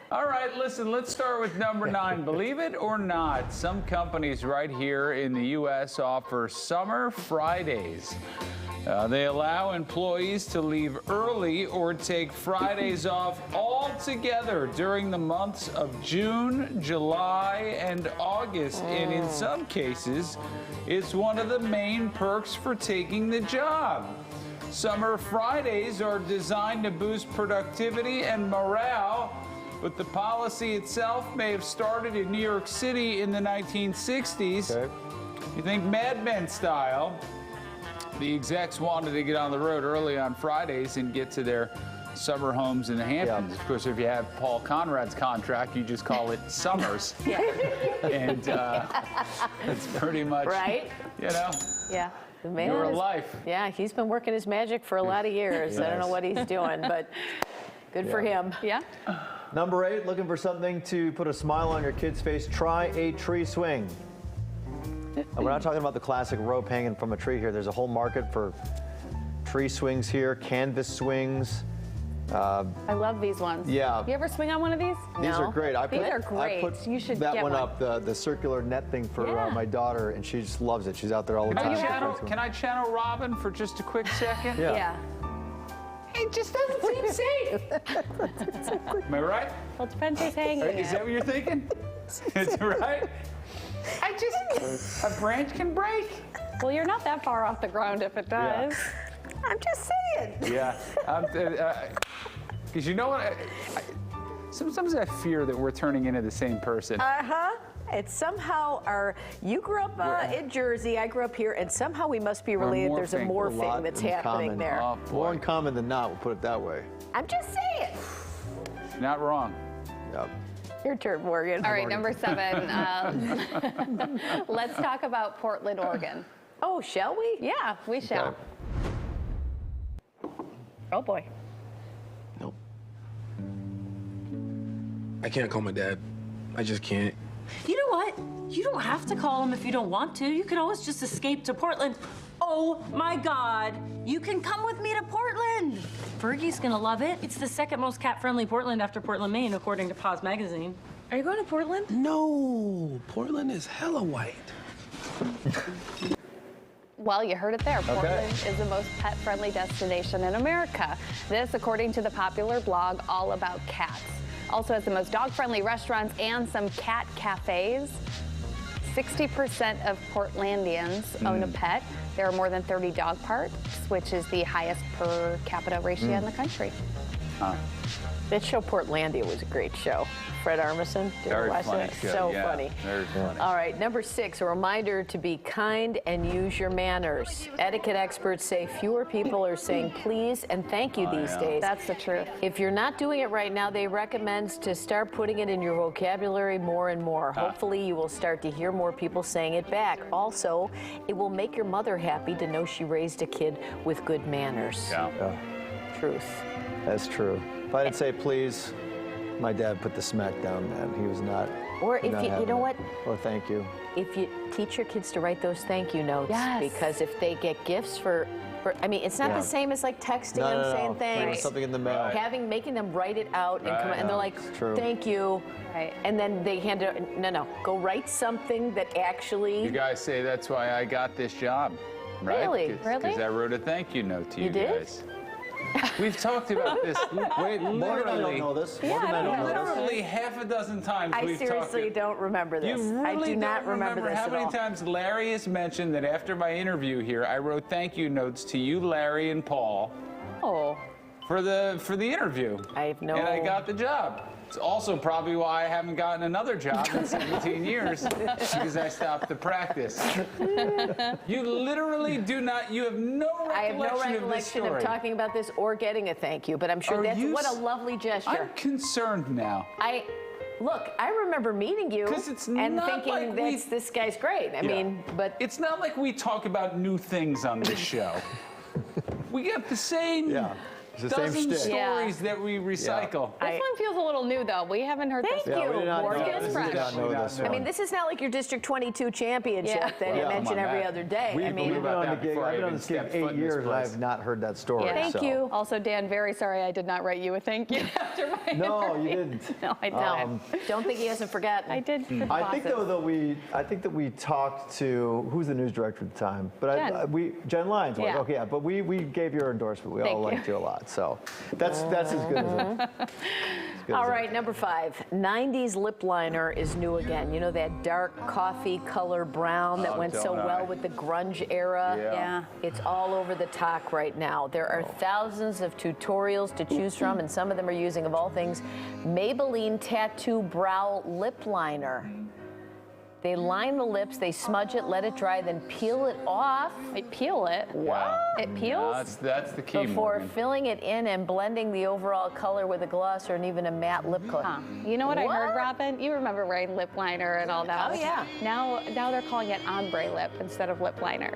All right, listen, let's start with number 9. Believe it or not, some companies right here in the U.S. offer Summer Fridays. They allow employees to leave early or take Fridays off altogether during the months of June, July, and August. And in some cases, it's one of the main perks for taking the job. Summer Fridays are designed to boost productivity and morale, but the policy itself may have started in New York City in the 1960s. Okay. You think Mad Men style, the execs wanted to get on the road early on Fridays and get to their summer homes in the Hamptons. Of course, if you have Paul Conrad's contract, you just call it Summers. And it's pretty much, right? You know, the man your life. Yeah, he's been working his magic for a lot of years. I don't know what he's doing, but good for him. Yeah. Number 8, looking for something to put a smile on your kid's face, try a tree swing. And we're not talking about the classic rope hanging from a tree here. There's a whole market for tree swings here, canvas swings. I love these ones. Yeah. You ever swing on one of these? These are great. These are great. I put you should that get one up, the circular net thing for my daughter, and she just loves it. She's out there all the time. Can I channel Robin for just a quick second? Yeah. It just doesn't seem safe. Am I right? Well, it depends who's hanging it. Is that what you're thinking? Is right? A branch can break. Well, you're not that far off the ground if it does. I'm just saying. Yeah. Because you know what? Sometimes I fear that we're turning into the same person. It's somehow you grew up in Jersey, I grew up here, and somehow we must be related. There's a morphing that's happening there. More in common than not, we'll put it that way. I'm just saying. Not wrong. Yep. Your turn, Morgan. All right, number 7. Let's talk about Portland, Oregon. Oh, shall we? Yeah, we shall. Okay. Oh, boy. Nope. I can't call my dad. I just can't. You know what? You don't have to call him if you don't want to. You can always just escape to Portland. Oh my God, you can come with me to Portland. Fergie's gonna love it. It's the second most cat-friendly Portland after Portland, Maine, according to Paws Magazine. Are you going to Portland? No, Portland is hella white. Well, you heard it there. Portland is the most pet-friendly destination in America. This, according to the popular blog All About Cats. Also has the most dog-friendly restaurants and some cat cafes. 60% of Portlandians own a pet. There are more than 30 dog parks, which is the highest per capita ratio in the country. That show Portlandia was a great show. Fred Armisen. Very funny show. So funny. Very funny. All right, number 6, a reminder to be kind and use your manners. Etiquette experts say fewer people are saying please and thank you these days. That's the truth. If you're not doing it right now, they recommend to start putting it in your vocabulary more and more. Hopefully, you will start to hear more people saying it back. Also, it will make your mother happy to know she raised a kid with good manners. Truth. That's true. If I didn't say please, my dad put the smack down, man. He was not. Or if you know what? Or thank you. If you teach your kids to write those thank you notes, because if they get gifts for I mean, it's not the same as like texting them saying thanks. Something in the mail. Making them write it out and come and they're like, thank you. Right. And then they hand it, no, go write something that actually. You guys say that's why I got this job, right? Really? Because I wrote a thank you note to you guys. Did? We've talked about this. Wait, Morgan, I don't know this. Morgan, I don't know this. Literally half a dozen times I we've seriously talked. don't remember this. You really I do not don't remember this how at many all. times Larry has mentioned that after my interview here, I wrote thank you notes to you, Larry, and Paul. Oh. For the interview. I have no. And I got the job. It's also probably why I haven't gotten another job in 17 years, because I stopped the practice. You literally do not, you have no recollection I have no of this recollection story. of talking about this or getting a thank you, but I'm sure what a lovely gesture. I'm concerned now. Look, I remember meeting you it's and not thinking like this guy's great. I mean, but it's not like we talk about new things on this show. We got the same It's the same dozen shtick. stories that we recycle. This one feels a little new, though. We haven't heard Thank this. you, Yeah, we did not know Morgan. this. We did not know this I one. mean, this is not like your District 22 championship Yeah. that you Yeah, mention come on, every Matt. other day. We I believe mean, I've been on the that gig. before I I've been on even this gig stepped 8 foot in this years, and I place. have not heard that story. Yeah. thank so. you. Also, Dan, very sorry I did not write you a thank you after my No, you interview. didn't. No, I didn't. Don't think he hasn't forgotten. I did. For the I think bosses. though that we talked to who's the news director at the time, but Jen Lyons. Yeah. Okay, yeah, but we gave your endorsement. We all Thank you. liked you a lot, so that's as good as it. All right, number 5. 90s lip liner is new again. You know that dark coffee color brown that went so don't well I. with the grunge era? Yeah. It's all over the talk right now. There are thousands of tutorials to choose from, and some of them are using, of all things, Maybelline Tattoo Brow Lip Liner. They line the lips, they smudge it, let it dry, then peel it off. Wait, peel it. What? It peels? That's the key. Before Morgan. filling it in and blending the overall color with a gloss or even a matte lip color. Huh. You know what I heard, What? Robin? You remember wearing lip liner and all that. Oh, yeah. Now they're calling it ombre lip instead of lip liner.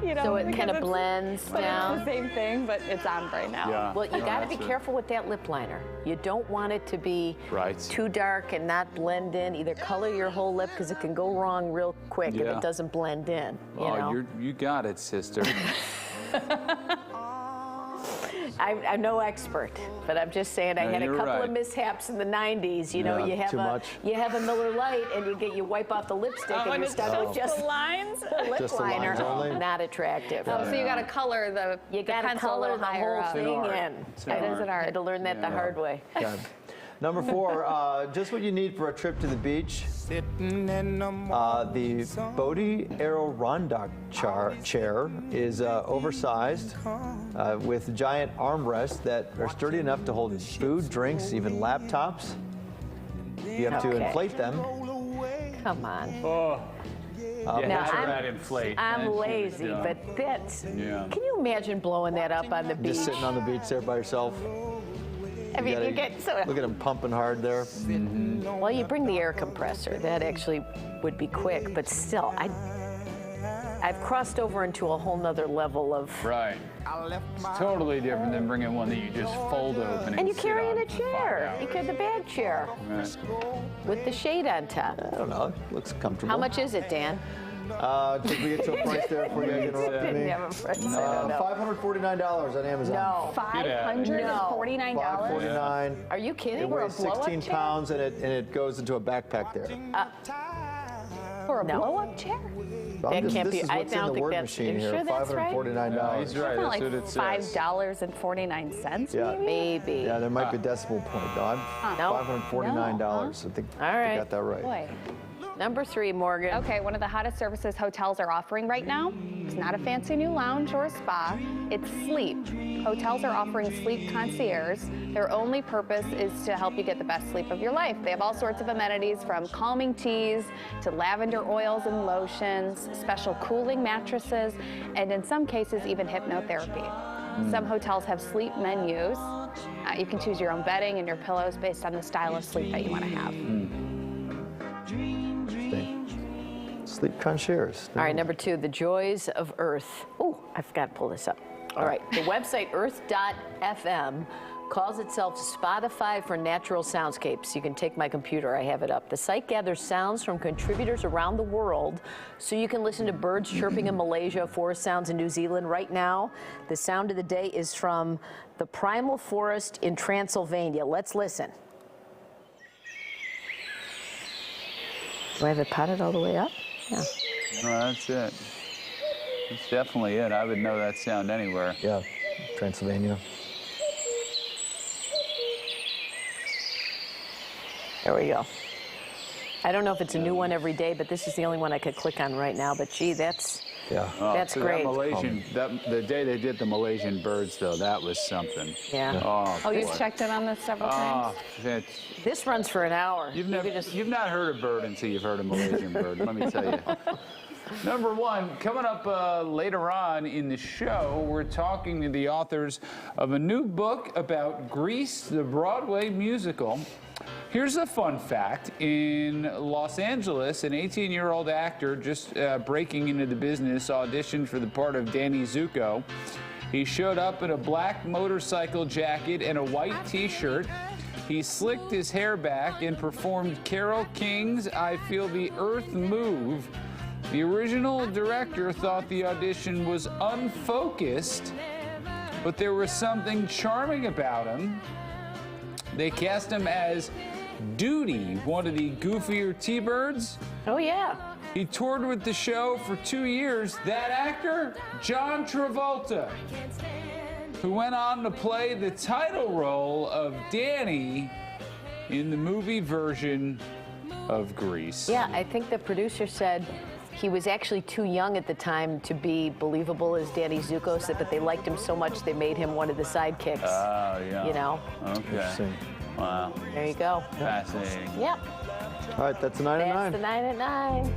You know, So it because kind of it's- blends but down. It's the same thing, but it's ombre now. Yeah. Well, you No, got to be that's it. careful with that lip liner. You don't want it to be Right. too dark and not blend in. Either color your whole lip because it can go wrong real quick if Yeah. it doesn't blend in. You Oh, know? you got it, sister. I'm no expert, but I'm just saying I No, had a you're couple right. of mishaps in the 90s. You know, Yeah, you too much. have a Miller Lite and you wipe off the lipstick and you're stuck with just the lines. the lip Just the liner. lines only? Not attractive. Oh, so you got to color the You got to pencil a color little the higher whole up. thing art. in. It's an I art. had to learn that the hard way. God. Number 4, just what you need for a trip to the beach. The Bodhi Adirondack chair is oversized with giant armrests that are sturdy enough to hold food, drinks, even laptops. You have to Okay. inflate them. Come on. Oh. You Now, had to I'm- rat inflate. I'm That's what lazy, it's done. but that's. Yeah. Can you imagine blowing that up on the beach? Just sitting on the beach there by yourself. I mean, gotta- you get so. Look at them pumping hard there. Well, you bring the air compressor. That actually would be quick, but still, I've crossed over into a whole nother level of. Right. It's totally different than bringing one that you just fold open. And you sit carry in on a for chair. 5 You hours. carry the bag chair Right. with the shade on top. I don't know. Looks comfortable. How much is it, Dan? Did we get to a price there before you guys interrupted Didn't me? have a price. I don't know. $549 on Amazon. No. $549. $549. Are you kidding? It We're a weighs blow-up 16 chair? pounds and it goes into a backpack there. For a No. blow-up chair? That can't this be- is I what's in don't the think word that's- machine you here. sure that's right? No, he's right. Isn't that That's what it says. like $5.49 Yeah. maybe? Maybe. Yeah, there might be a decimal point though. No. $549. I think All right. I got that right. Boy. Number 3, Morgan. Okay, one of the hottest services hotels are offering right now. It's not a fancy new lounge or a spa. It's sleep. Hotels are offering Sleep Concierge. Their only purpose is to help you get the best sleep of your life. They have all sorts of amenities from calming teas to lavender oils and lotions, special cooling mattresses, and in some cases, even hypnotherapy. Some hotels have sleep menus. You can choose your own bedding and your pillows based on the style of sleep that you want to have. Sleep Concierge. All right, number 2, the joys of Earth. Oh, I forgot to pull this up. All right, the website earth.fm calls itself Spotify for natural soundscapes. You can take my computer, I have it up. The site gathers sounds from contributors around the world so you can listen to birds chirping in Malaysia, forest sounds in New Zealand. Right now, the sound of the day is from the primal forest in Transylvania. Let's listen. Do I have it potted all the way up? Yeah. No, that's it. That's definitely it. I would know that sound anywhere. Yeah, Transylvania. There we go. I don't know if it's a new one every day, but this is the only one I could click on right now. But gee, that's Yeah. That's so great. That Malaysian, the day they did the Malaysian birds, though, that was something. yeah. Oh, Oh, you've boy. checked in on this several times? Oh, that's, This runs for an hour. you've You never, could just- you've not heard a bird until you've heard a Malaysian bird. Let me tell you. Number 1, coming up later on in the show, we're talking to the authors of a new book about Grease, the Broadway musical. Here's a fun fact. In Los Angeles, an 18-year-old actor just breaking into the business auditioned for the part of Danny Zuko. He showed up in a black motorcycle jacket and a white t-shirt. He slicked his hair back and performed Carole King's I Feel the Earth Move. The original director thought the audition was unfocused, but there was something charming about him. They cast him as Duty, one of the goofier T-Birds. Oh, yeah. He toured with the show for 2 years. That actor, John Travolta, who went on to play the title role of Danny in the movie version of Grease. Yeah, I think the producer said he was actually too young at the time to be believable as Danny Zuko, but they liked him so much they made him one of the sidekicks. Oh, yeah. You know? Okay. Interesting. Wow. There you go. Fascinating. Yep. All right, that's the 9 at 9. That's the 9 at 9.